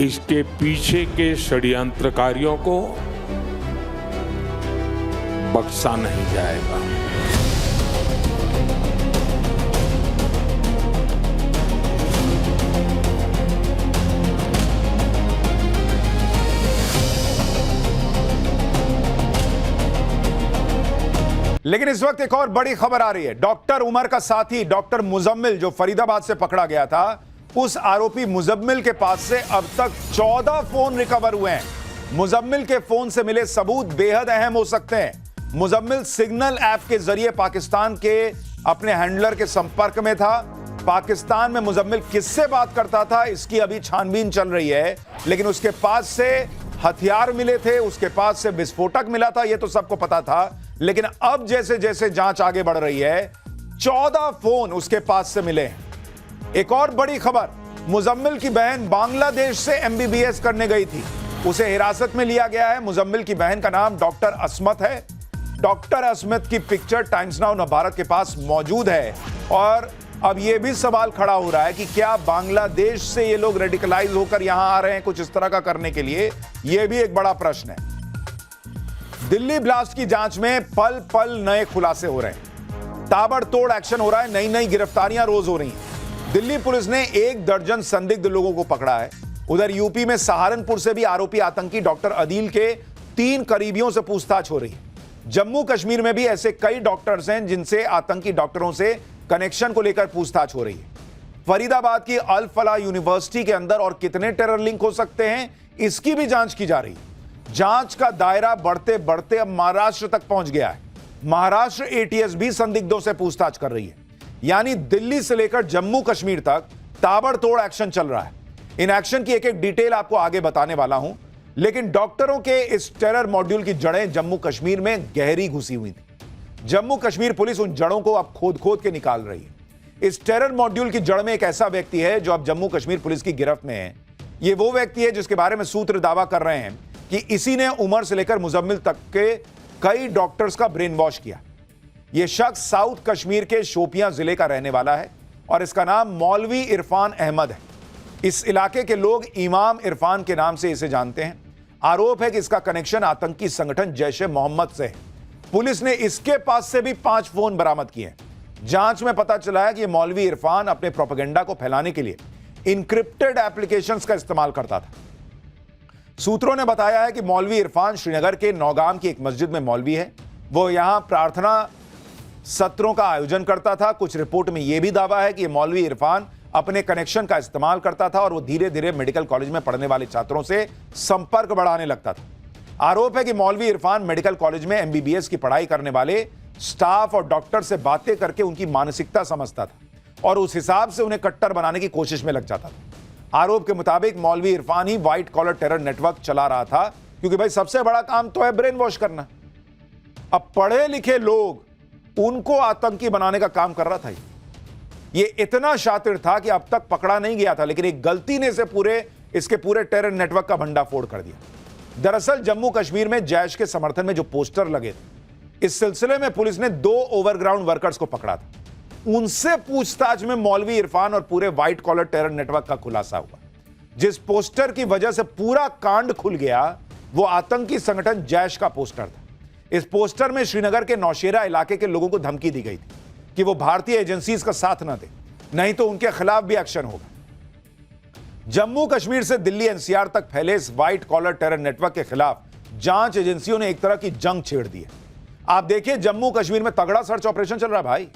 इसके पीछे के षड्यंत्रकारियों को बख्शा नहीं जाएगा। लेकिन इस वक्त एक और बड़ी खबर आ रही है। डॉक्टर उमर का साथी डॉक्टर मुजम्मिल जो फरीदाबाद से पकड़ा गया था, उस आरोपी मुजम्मिल के पास से अब तक 14 फोन रिकवर हुए हैं। मुजम्मिल के फोन से मिले सबूत बेहद अहम हो सकते हैं। मुजम्मिल सिग्नल ऐप के जरिए पाकिस्तान के अपने हैंडलर के संपर्क में था। पाकिस्तान में मुजम्मिल किससे बात करता था, इसकी अभी छानबीन चल रही है। लेकिन उसके पास से हथियार मिले थे, उसके पास से विस्फोटक मिला था, यह तो सबको पता था। लेकिन अब जैसे जैसे जांच आगे बढ़ रही है, 14 फोन उसके पास से मिले हैं। एक और बड़ी खबर, मुजम्मिल की बहन बांग्लादेश से एमबीबीएस करने गई थी, उसे हिरासत में लिया गया है। मुजम्मिल की बहन का नाम डॉक्टर असमत है। डॉक्टर असमत की पिक्चर टाइम्स नाउ भारत के पास मौजूद है। और अब यह भी सवाल खड़ा हो रहा है कि क्या बांग्लादेश से ये लोग रेडिकलाइज होकर यहां आ रहे हैं कुछ इस तरह का करने के लिए, यह भी एक बड़ा प्रश्न है। दिल्ली ब्लास्ट की जांच में पल पल नए खुलासे हो रहे हैं, ताबड़तोड़ एक्शन हो रहा है, नई नई गिरफ्तारियां रोज हो रही हैं। दिल्ली पुलिस ने 1 दर्जन संदिग्ध लोगों को पकड़ा है। उधर यूपी में सहारनपुर से भी आरोपी आतंकी डॉक्टर अदील के 3 करीबियों से पूछताछ हो रही है। जम्मू कश्मीर में भी ऐसे कई डॉक्टर्स हैं जिनसे आतंकी डॉक्टरों से कनेक्शन को लेकर पूछताछ हो रही है। फरीदाबाद की अल फलाह यूनिवर्सिटी के अंदर और कितने टेरर लिंक हो सकते हैं, इसकी भी जांच की जा रही है। जांच का दायरा बढ़ते बढ़ते अब महाराष्ट्र तक पहुंच गया है। महाराष्ट्र एटीएस भी संदिग्धों से पूछताछ कर रही है। यानी दिल्ली से लेकर जम्मू कश्मीर तक ताबड़तोड़ एक्शन चल रहा है। इन एक्शन की एक एक डिटेल आपको आगे बताने वाला हूं। लेकिन डॉक्टरों के इस टेरर मॉड्यूल की जड़ें जम्मू कश्मीर में गहरी घुसी हुई थी। जम्मू कश्मीर पुलिस उन जड़ों को अब खोद खोद के निकाल रही है। इस टेरर मॉड्यूल की जड़ में एक ऐसा व्यक्ति है जो अब जम्मू कश्मीर पुलिस की गिरफ्त में है। यह वो व्यक्ति है जिसके बारे में सूत्र दावा कर रहे हैं कि इसी ने उमर से लेकर मुजम्मिल तक के कई डॉक्टर्स का ब्रेन वॉश किया। यह शख्स साउथ कश्मीर के शोपियां जिले का रहने वाला है और इसका नाम मौलवी इरफान अहमद है। इस इलाके के लोग इमाम इरफान के नाम से इसे जानते हैं। आरोप है कि इसका कनेक्शन आतंकी संगठन जैश ए मोहम्मद से है। पुलिस ने इसके पास से भी 5 फोन बरामद किए हैं। जांच में पता चला है कि यह मौलवी इरफान अपने प्रोपेगेंडा को फैलाने के लिए इनक्रिप्टेड एप्लीकेशंस का इस्तेमाल करता था। सूत्रों ने बताया है कि मौलवी इरफान श्रीनगर के नौगाम की एक मस्जिद में मौलवी है। वो यहां प्रार्थना सत्रों का आयोजन करता था। कुछ रिपोर्ट में यह भी दावा है कि मौलवी इरफान अपने कनेक्शन का इस्तेमाल करता था और वो धीरे धीरे मेडिकल कॉलेज में पढ़ने वाले छात्रों से संपर्क बढ़ाने लगता था। आरोप है कि मौलवी इरफान मेडिकल कॉलेज में एमबीबीएस की पढ़ाई करने वाले स्टाफ और डॉक्टर से बातें करके उनकी मानसिकता समझता था और उस हिसाब से उन्हें कट्टर बनाने की कोशिश में लग जाता था। आरोप के मुताबिक मौलवी इरफान ही व्हाइट कॉलर टेरर नेटवर्क चला रहा था, क्योंकि भाई सबसे बड़ा काम तो है ब्रेन वॉश करना। अब पढ़े लिखे लोग उनको आतंकी बनाने का काम कर रहा था। ये इतना शातिर था कि अब तक पकड़ा नहीं गया था, लेकिन एक गलती ने इसके पूरे टेरर नेटवर्क का भंडाफोड़ कर दिया। दरअसल जम्मू कश्मीर में जैश के समर्थन में जो पोस्टर लगे थे, इस सिलसिले में पुलिस ने 2 ओवरग्राउंड वर्कर्स को पकड़ा था। उनसे पूछताछ में मौलवी इरफान और पूरे व्हाइट कॉलर टेरर नेटवर्क का खुलासा हुआ। जिस पोस्टर की वजह से पूरा कांड खुल गया, वो आतंकी संगठन जैश का पोस्टर था। इस पोस्टर में श्रीनगर के नौशेरा इलाके के लोगों को धमकी दी गई थी कि वो भारतीय एजेंसीज का साथ न दे, नहीं तो उनके खिलाफ भी एक्शन होगा। जम्मू कश्मीर से दिल्ली एनसीआर तक फैले इस व्हाइट कॉलर टेरर नेटवर्क के खिलाफ जांच एजेंसियों ने एक तरह की जंग छेड़ दी है। आप देखिए, जम्मू कश्मीर में तगड़ा सर्च ऑपरेशन चल रहा है भाई।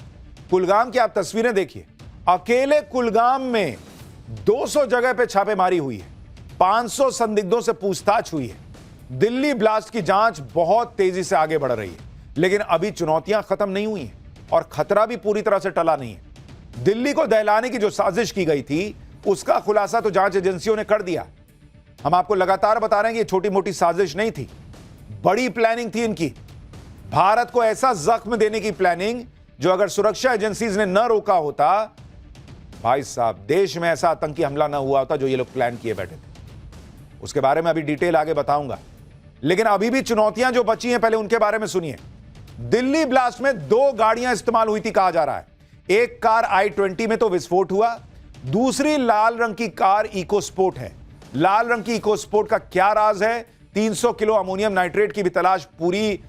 कुलगाम की आप तस्वीरें देखिए, अकेले कुलगाम में 200 जगह पे छापेमारी हुई है, 500 संदिग्धों से पूछताछ हुई है। दिल्ली ब्लास्ट की जांच बहुत तेजी से आगे बढ़ रही है, लेकिन अभी चुनौतियां खत्म नहीं हुई हैं और खतरा भी पूरी तरह से टला नहीं है। दिल्ली को दहलाने की जो साजिश की गई थी, उसका खुलासा तो जांच एजेंसियों ने कर दिया। हम आपको लगातार बता रहे हैं कि ये छोटी मोटी साजिश नहीं थी, बड़ी प्लानिंग थी इनकी। भारत को ऐसा जख्म देने की प्लानिंग जो अगर सुरक्षा एजेंसीज ने न रोका होता, भाई साहब, देश में ऐसा आतंकी हमला न हुआ होता जो ये लोग प्लान किए बैठे थे। उसके बारे में अभी डिटेल आगे बताऊंगा, लेकिन अभी भी चुनौतियां जो बची हैं, पहले उनके बारे में सुनिए। दिल्ली ब्लास्ट में 2 गाड़ियां इस्तेमाल हुई थी कहा जा रहा है। एक कार i20 में तो विस्फोट हुआ, दूसरी लाल रंग की कार इको स्पोर्ट है। लाल रंग की इकोस्पोर्ट का क्या राज है? 300 किलो अमोनियम नाइट्रेट की भी तलाश पूरी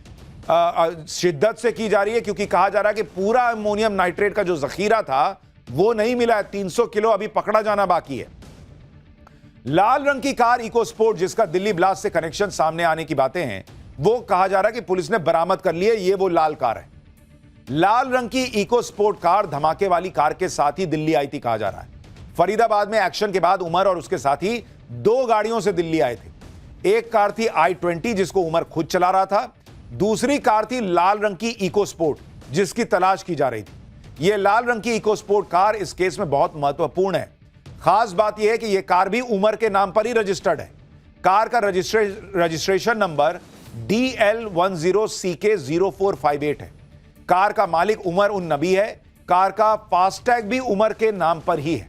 शिद्दत से की जा रही है, क्योंकि कहा जा रहा है कि पूरा अमोनियम नाइट्रेट का जो जखीरा था वो नहीं मिला है। 300 किलो अभी पकड़ा जाना बाकी है। लाल रंग की कार इकोस्पोर्ट, जिसका दिल्ली ब्लास्ट से कनेक्शन सामने आने की बातें हैं, वो कहा जा रहा है कि पुलिस ने बरामद कर ली है। ये वो लाल कार है। लाल रंग की इकोस्पोर्ट कार धमाके वाली कार के साथ ही दिल्ली आई थी, कहा जा रहा है। फरीदाबाद में एक्शन के बाद उमर और उसके साथी 2 गाड़ियों से दिल्ली आए थे। एक कार थी i20 जिसको उमर खुद चला रहा था। दूसरी कार थी लाल रंग की इकोस्पोर्ट जिसकी तलाश की जा रही थी। यह लाल रंग की इकोस्पोर्ट कार इस केस में बहुत महत्वपूर्ण है। खास बात यह है कि यह कार भी उमर के नाम पर ही रजिस्टर्ड है। कार का रजिस्ट्रेशन नंबर DL10CK0458 है। कार का मालिक उमर उन नबी है। कार का फास्टैग भी उमर के नाम पर ही है।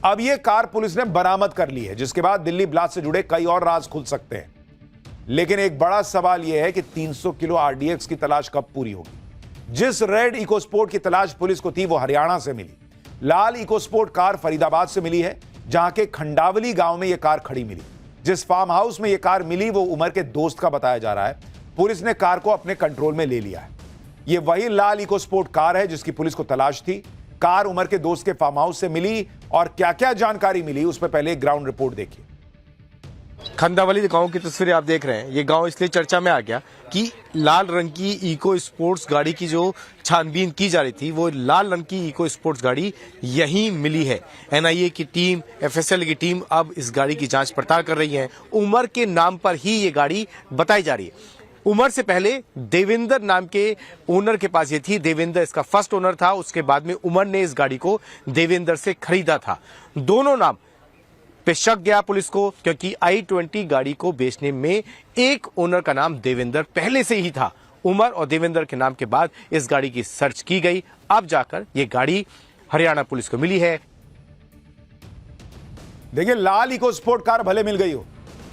अब यह कार पुलिस ने बरामद कर ली है, जिसके बाद दिल्ली ब्लास्ट से जुड़े कई और राज खुल सकते हैं। लेकिन एक बड़ा सवाल यह है कि 300 किलो RDX की तलाश कब पूरी होगी? जिस रेड इकोस्पोर्ट की तलाश पुलिस को थी वो हरियाणा से मिली। लाल इकोस्पोर्ट कार फरीदाबाद से मिली है, जहां के खंडावली गांव में यह कार खड़ी मिली। जिस फार्म हाउस में यह कार मिली वो उमर के दोस्त का बताया जा रहा है। पुलिस ने कार को अपने कंट्रोल में ले लिया है। यह वही लाल इकोस्पोर्ट कार है जिसकी पुलिस को तलाश थी। कार उमर के दोस्त के फार्म हाउस से मिली और क्या क्या जानकारी मिली उस पर पहले ग्राउंड रिपोर्ट देखिए। खंडावली गांव की तस्वीरें आप देख रहे हैं। ये गांव इसलिए चर्चा में आ गया कि लाल रंग की इको स्पोर्ट्स गाड़ी की जो छानबीन की जा रही थी वो लाल रंग की इको स्पोर्ट्स गाड़ी यहीं मिली है। NIA की टीम, FSL की टीम अब इस गाड़ी की जांच पड़ताल कर रही है। उमर के नाम पर ही ये गाड़ी बताई जा रही है। उमर से पहले देवेंद्र नाम के ओनर के पास ये थी। देवेंद्र इसका फर्स्ट ओनर था। उसके बाद में उमर ने इस गाड़ी को देवेंद्र से खरीदा था। दोनों नाम पे शक गया पुलिस को, क्योंकि i20 गाड़ी को बेचने में एक ओनर का नाम देवेंद्र पहले से ही था। उमर और देवेंद्र के नाम के बाद इस गाड़ी की सर्च की गई। अब जाकर यह गाड़ी हरियाणा पुलिस को मिली है। देखिए, लाल इकोस्पोर्ट कार भले मिल गई हो,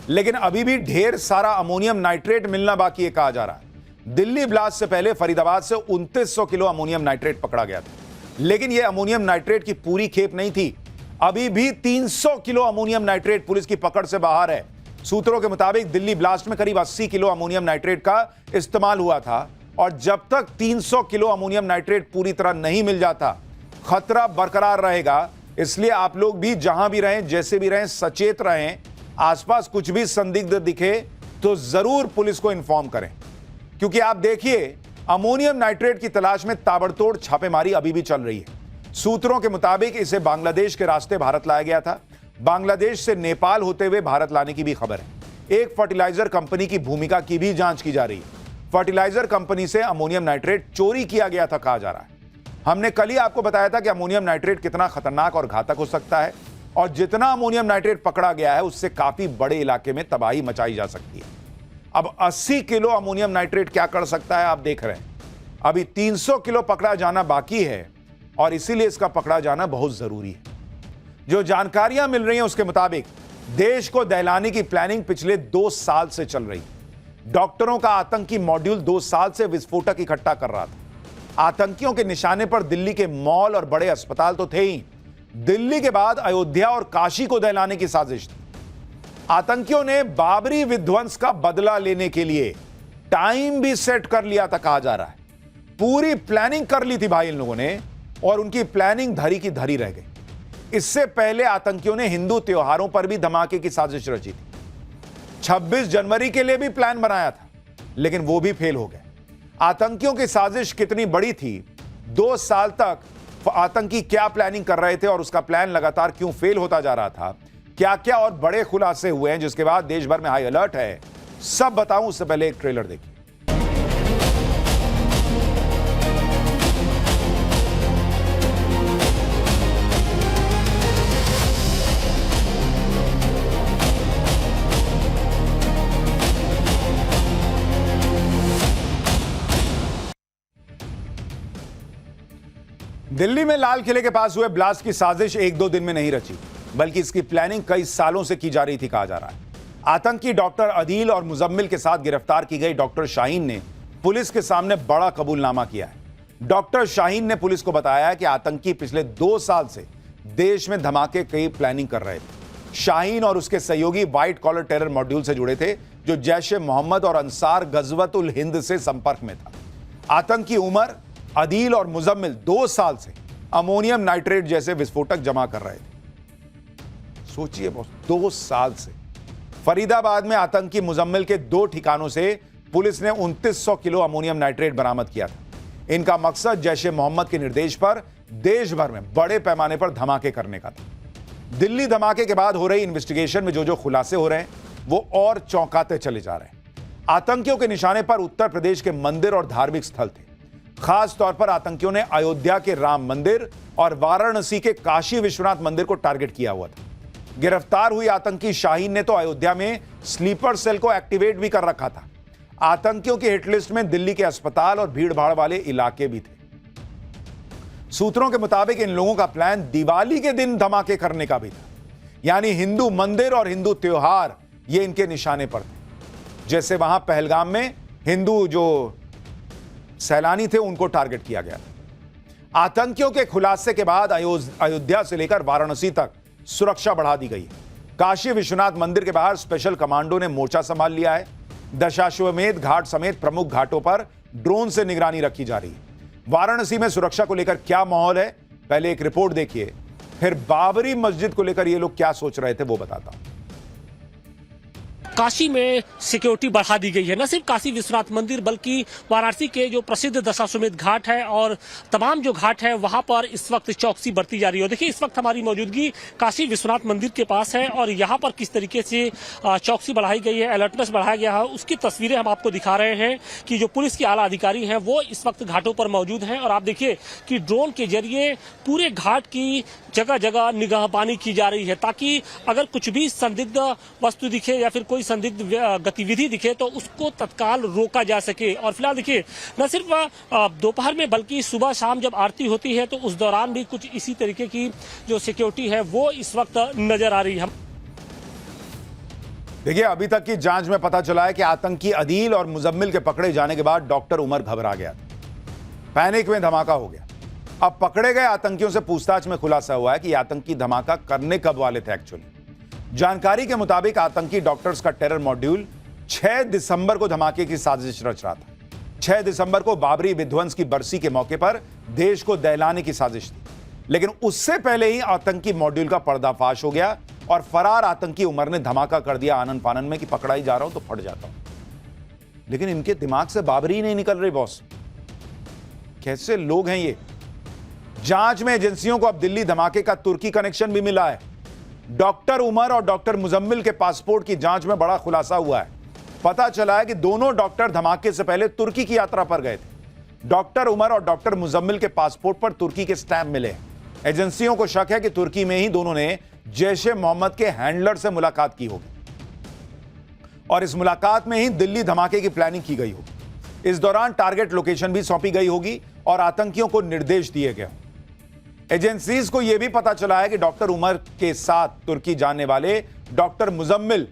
लेकिन अभी भी ढेर सारा अमोनियम नाइट्रेट मिलना बाकी है, कहा जा रहा है। दिल्ली ब्लास्ट से पहले फरीदाबाद से 2900 किलो अमोनियम नाइट्रेट पकड़ा गया था, लेकिन यह अमोनियम नाइट्रेट की पूरी खेप नहीं थी। अभी भी 300 किलो अमोनियम नाइट्रेट पुलिस की पकड़ से बाहर है। सूत्रों के मुताबिक दिल्ली ब्लास्ट में करीब 80 किलो अमोनियम नाइट्रेट का इस्तेमाल हुआ था, और जब तक 300 किलो अमोनियम नाइट्रेट पूरी तरह नहीं मिल जाता, खतरा बरकरार रहेगा। इसलिए आप लोग भी जहां भी रहें, जैसे भी रहें, सचेत रहें। आसपास कुछ भी संदिग्ध दिखे तो जरूर पुलिस को इन्फॉर्म करें, क्योंकि आप देखिए, अमोनियम नाइट्रेट की तलाश में ताबड़तोड़ छापेमारी अभी भी चल रही है। सूत्रों के मुताबिक इसे बांग्लादेश के रास्ते भारत लाया गया था। बांग्लादेश से नेपाल होते हुए भारत लाने की भी खबर है। एक फर्टिलाइजर कंपनी की भूमिका की भी जांच की जा रही है। फर्टिलाइजर कंपनी से अमोनियम नाइट्रेट चोरी किया गया था, कहा जा रहा है। हमने कल ही आपको बताया था कि अमोनियम नाइट्रेट कितना खतरनाक और घातक हो सकता है, और जितना अमोनियम नाइट्रेट पकड़ा गया है उससे काफी बड़े इलाके में तबाही मचाई जा सकती है। अब 80 किलो अमोनियम नाइट्रेट क्या कर सकता है, आप देख रहे हैं। अभी 300 किलो पकड़ा जाना बाकी है, और इसीलिए इसका पकड़ा जाना बहुत जरूरी है। जो जानकारियां मिल रही हैं उसके मुताबिक देश को दहलाने की प्लानिंग पिछले 2 साल से चल रही है। डॉक्टरों का आतंकी मॉड्यूल 2 साल से विस्फोटक इकट्ठा कर रहा था। आतंकियों के निशाने पर दिल्ली के मॉल और बड़े अस्पताल तो थे ही, दिल्ली के बाद अयोध्या और काशी को दहलाने की साजिश थी। आतंकियों ने बाबरी विध्वंस का बदला लेने के लिए टाइम भी सेट कर लिया था, कहा जा रहा है। पूरी प्लानिंग कर ली थी भाई इन लोगों ने, और उनकी प्लानिंग धरी की धरी रह गई। इससे पहले आतंकियों ने हिंदू त्योहारों पर भी धमाके की साजिश रची थी। 26 जनवरी के लिए भी प्लान बनाया था, लेकिन वो भी फेल हो गए। आतंकियों की साजिश कितनी बड़ी थी, 2 साल तक आतंकी क्या प्लानिंग कर रहे थे, और उसका प्लान लगातार क्यों फेल होता जा रहा था, क्या क्या और बड़े खुलासे हुए हैं, जिसके बाद देश भर में हाई अलर्ट है, सब बताऊं उससे पहले एक ट्रेलर देखिए। दिल्ली में लाल किले के पास हुए ब्लास्ट की साजिश 1-2 दिन में नहीं रची, बल्कि इसकी प्लानिंग कई सालों से की जा रही थी, कहा जा रहा है। आतंकी डॉक्टर अदील और मुजम्मिल के साथ गिरफ्तार की गई डॉक्टर शाहीन ने पुलिस के सामने बड़ा कबूलनामा किया है। डॉक्टर शाहीन ने पुलिस को बताया कि आतंकी पिछले 2 साल से देश में धमाके की प्लानिंग कर रहे थे। शाहीन और उसके सहयोगी व्हाइट कॉलर टेरर मॉड्यूल से जुड़े थे जो जैश ए मोहम्मद और अंसार गजवतुल हिंद से संपर्क में था। आतंकी उमर, अदील और मुजम्मिल 2 साल से अमोनियम नाइट्रेट जैसे विस्फोटक जमा कर रहे थे। सोचिए बॉस, 2 साल से। फरीदाबाद में आतंकी मुजम्मिल के 2 ठिकानों से पुलिस ने 2900 किलो अमोनियम नाइट्रेट बरामद किया था। इनका मकसद जैश ए मोहम्मद के निर्देश पर देश भर में बड़े पैमाने पर धमाके करने का था। दिल्ली धमाके के बाद हो रही इन्वेस्टिगेशन में जो खुलासे हो रहे हैं वो और चौंकाते चले जा रहे हैं। आतंकियों के निशाने पर उत्तर प्रदेश के मंदिर और धार्मिक स्थल थे। खास तौर पर आतंकियों ने अयोध्या के राम मंदिर और वाराणसी के काशी विश्वनाथ मंदिर को टारगेट किया हुआ था। गिरफ्तार हुई आतंकी शाहीन ने तो अयोध्या में स्लीपर सेल को एक्टिवेट भी कर रखा था। आतंकियों की हिटलिस्ट में दिल्ली के अस्पताल और भीड़भाड़ वाले इलाके भी थे। सूत्रों के मुताबिक इन लोगों का प्लान दिवाली के दिन धमाके करने का भी था, यानी हिंदू मंदिर और हिंदू त्योहार ये इनके निशाने पर थे। जैसे वहां पहलगाम में हिंदू जो सैलानी थे उनको टारगेट किया गया था। आतंकियों के खुलासे के बाद अयोध्या से लेकर वाराणसी तक सुरक्षा बढ़ा दी गई है। काशी विश्वनाथ मंदिर के बाहर स्पेशल कमांडो ने मोर्चा संभाल लिया है। दशाश्वमेध घाट समेत प्रमुख घाटों पर ड्रोन से निगरानी रखी जा रही है। वाराणसी में सुरक्षा को लेकर क्या माहौल है, पहले एक रिपोर्ट देखिए, फिर बाबरी मस्जिद को लेकर ये लोग क्या सोच रहे थे वो बताता हूं। काशी में सिक्योरिटी बढ़ा दी गई है। न सिर्फ काशी विश्वनाथ मंदिर बल्कि वाराणसी के जो प्रसिद्ध दशाश्वमेध घाट है और तमाम जो घाट है वहां पर इस वक्त चौकसी बढ़ती जा रही है। देखिए, इस वक्त हमारी मौजूदगी काशी विश्वनाथ मंदिर के पास है और यहाँ पर किस तरीके से चौकसी बढ़ाई गई है, अलर्टनेस बढ़ाया गया है, उसकी तस्वीरें हम आपको दिखा रहे हैं कि जो पुलिस के आला अधिकारी हैं वो इस वक्त घाटों पर मौजूद हैं। और आप देखिए कि ड्रोन के जरिए पूरे घाट की जगह जगह निगाहबानी की जा रही है ताकि अगर कुछ भी संदिग्ध वस्तु दिखे या फिर कोई संदिग्ध गतिविधि दिखे तो उसको तत्काल रोका जा सके। और फिलहाल देखिए, न सिर्फ दोपहर में बल्कि सुबह शाम जब आरती होती है तो उस दौरान भी कुछ इसी तरीके की जो सिक्योरिटी है वो इस वक्त नजर आ रही है। देखिए, अभी तक की जांच में पता चला है कि आतंकी अदील और मुजम्मिल के पकड़े जाने के बाद डॉक्टर उमर घबरा गया था। पैनिक में धमाका हो गया। अब पकड़े गए आतंकियों से पूछताछ में खुलासा हुआ है कि आतंकी धमाका करने कब वाले थे। एक्चुअली जानकारी के मुताबिक आतंकी डॉक्टर्स का टेरर मॉड्यूल 6 दिसंबर को धमाके की साजिश रच रहा था। 6 दिसंबर को बाबरी विध्वंस की बरसी के मौके पर देश को दहलाने की साजिश थी, लेकिन उससे पहले ही आतंकी मॉड्यूल का पर्दाफाश हो गया और फरार आतंकी उमर ने धमाका कर दिया आनन फानन में कि पकड़ा ही जा रहा हूं तो फट जाता हूं। लेकिन इनके दिमाग से बाबरी नहीं निकल रही बॉस। कैसे लोग हैं ये। जांच में एजेंसियों को अब दिल्ली धमाके का तुर्की कनेक्शन भी मिला है। डॉक्टर उमर और डॉक्टर मुजम्मिल के पासपोर्ट की जांच में बड़ा खुलासा हुआ है। पता चला है कि दोनों डॉक्टर धमाके से पहले तुर्की की यात्रा पर गए थे। डॉक्टर उमर और डॉक्टर मुजम्मिल के पासपोर्ट पर तुर्की के स्टैंप मिले हैं। एजेंसियों को शक है कि तुर्की में ही दोनों ने जैश ए मोहम्मद के हैंडलर से मुलाकात की होगी और इस मुलाकात में ही दिल्ली धमाके की प्लानिंग की गई होगी। इस दौरान टारगेट लोकेशन भी सौंपी गई होगी और आतंकियों को निर्देश दिए गए। एजेंसीज को यह भी पता चला है कि डॉक्टर उमर के साथ तुर्की जाने वाले डॉक्टर मुजम्मिल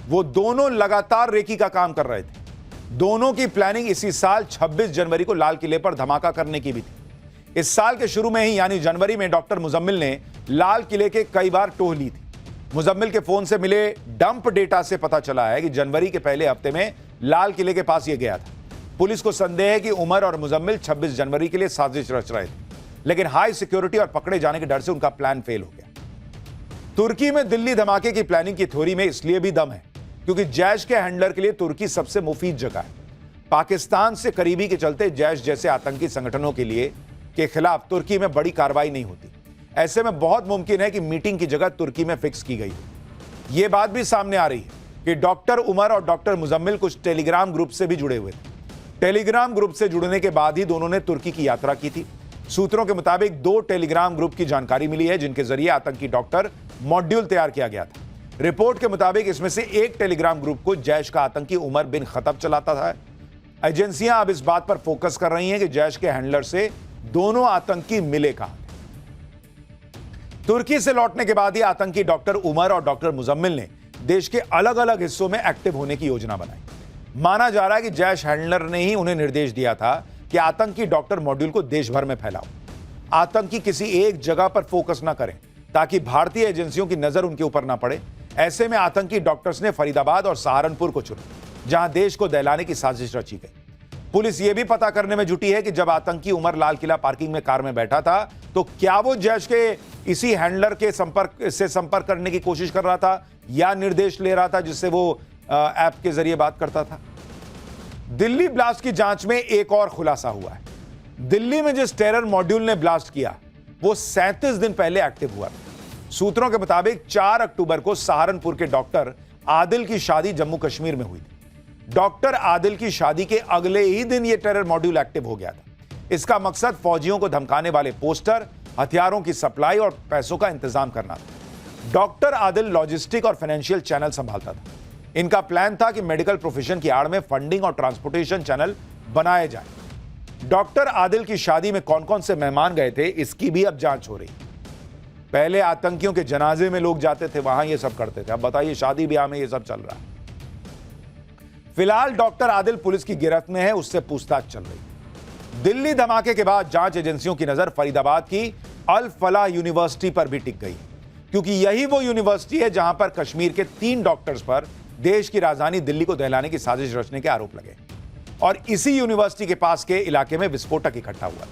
वो दोनों लगातार रेकी का काम कर रहे थे। दोनों की प्लानिंग इसी साल 26 जनवरी को लाल किले पर धमाका करने की भी थी। इस साल के शुरू में ही यानी जनवरी में डॉक्टर मुजम्मिल ने लाल किले के कई बार टोह ली थी। मुजम्मिल के फोन से मिले डंप डेटा से पता चला है कि जनवरी के पहले हफ्ते में लाल किले के पास यह गया था। पुलिस को संदेह है कि उमर और मुजम्मिल 26 जनवरी के लिए साजिश रच रहे थे, लेकिन हाई सिक्योरिटी और पकड़े जाने के डर से उनका प्लान फेल हो गया। तुर्की में दिल्ली धमाके की प्लानिंग की थ्योरी में इसलिए भी दम है क्योंकि जैश के हैंडलर के लिए तुर्की सबसे मुफीद जगह है। पाकिस्तान से करीबी के चलते जैश जैसे आतंकी संगठनों के खिलाफ तुर्की में बड़ी कार्रवाई नहीं होती। ऐसे में बहुत मुमकिन है कि मीटिंग की जगह तुर्की में फिक्स की गई हो। यह बात भी सामने आ रही है कि डॉक्टर उमर और डॉक्टर मुजम्मिल कुछ टेलीग्राम ग्रुप से भी जुड़े हुए थे। टेलीग्राम ग्रुप से जुड़ने के बाद ही दोनों ने तुर्की की यात्रा की थी। सूत्रों के मुताबिक 2 टेलीग्राम ग्रुप की जानकारी मिली है जिनके जरिए आतंकी डॉक्टर मॉड्यूल तैयार किया गया था। रिपोर्ट के मुताबिक इसमें से एक टेलीग्राम ग्रुप को जैश का आतंकी उमर बिन खतब चलाता था। एजेंसियां अब इस बात पर फोकस कर रही हैं कि जैश के हैंडलर से दोनों आतंकी मिले कहां। तुर्की से लौटने के बाद ही आतंकी डॉक्टर उमर और डॉक्टर मुजम्मिल ने देश के अलग अलग हिस्सों में एक्टिव होने की योजना बनाई। माना जा रहा है कि जैश हैंडलर ने ही उन्हें निर्देश दिया था कि आतंकी डॉक्टर मॉड्यूल को देश भर में फैलाओ। आतंकी किसी एक जगह पर फोकस ना करें, ताकि भारतीय एजेंसियों की नजर उनके ऊपर ना पड़े। ऐसे में आतंकी डॉक्टर्स ने फरीदाबाद और सहारनपुर को चुना, जहां देश को दहलाने की साजिश रची गई। पुलिस यह भी पता करने में जुटी है कि जब आतंकी उमर लाल किला पार्किंग में कार में बैठा था तो क्या वो जैश के इसी हैंडलर के संपर्क करने की कोशिश कर रहा था या निर्देश ले रहा था जिससे वो ऐप के जरिए बात करता था। दिल्ली ब्लास्ट की जांच में एक और खुलासा हुआ है। दिल्ली में जिस टेरर मॉड्यूल ने ब्लास्ट किया वो 37 दिन पहले एक्टिव हुआ था। सूत्रों के मुताबिक 4 अक्टूबर को सहारनपुर के डॉक्टर आदिल की शादी जम्मू कश्मीर में हुई थी। डॉक्टर आदिल की शादी के अगले ही दिन यह टेरर मॉड्यूल एक्टिव हो गया था। इसका मकसद फौजियों को धमकाने वाले पोस्टर, हथियारों की सप्लाई और पैसों का इंतजाम करना था। डॉक्टर आदिल लॉजिस्टिक और फाइनेंशियल चैनल संभालता था। इनका प्लान था कि मेडिकल प्रोफेशन की आड़ में फंडिंग और ट्रांसपोर्टेशन चैनल बनाए जाए। डॉक्टर आदिल की शादी में कौन कौन से मेहमान गए थे इसकी भी अब जांच हो रही। पहले आतंकियों के जनाजे में लोग जाते थे, वहां ये सब करते थे। अब बताइए शादी ब्याह में ये सब चल रहा है। फिलहाल डॉक्टर आदिल पुलिस की गिरफ्त में है, उससे पूछताछ चल रही। दिल्ली धमाके के बाद जांच एजेंसियों की नजर फरीदाबाद की अल फलाह यूनिवर्सिटी पर भी टिक गई, क्योंकि यही वो यूनिवर्सिटी है जहां पर कश्मीर के 3 डॉक्टर्स पर देश की राजधानी दिल्ली को दहलाने की साजिश रचने के आरोप लगे और इसी यूनिवर्सिटी के पास के इलाके में विस्फोटक इकट्ठा हुआ।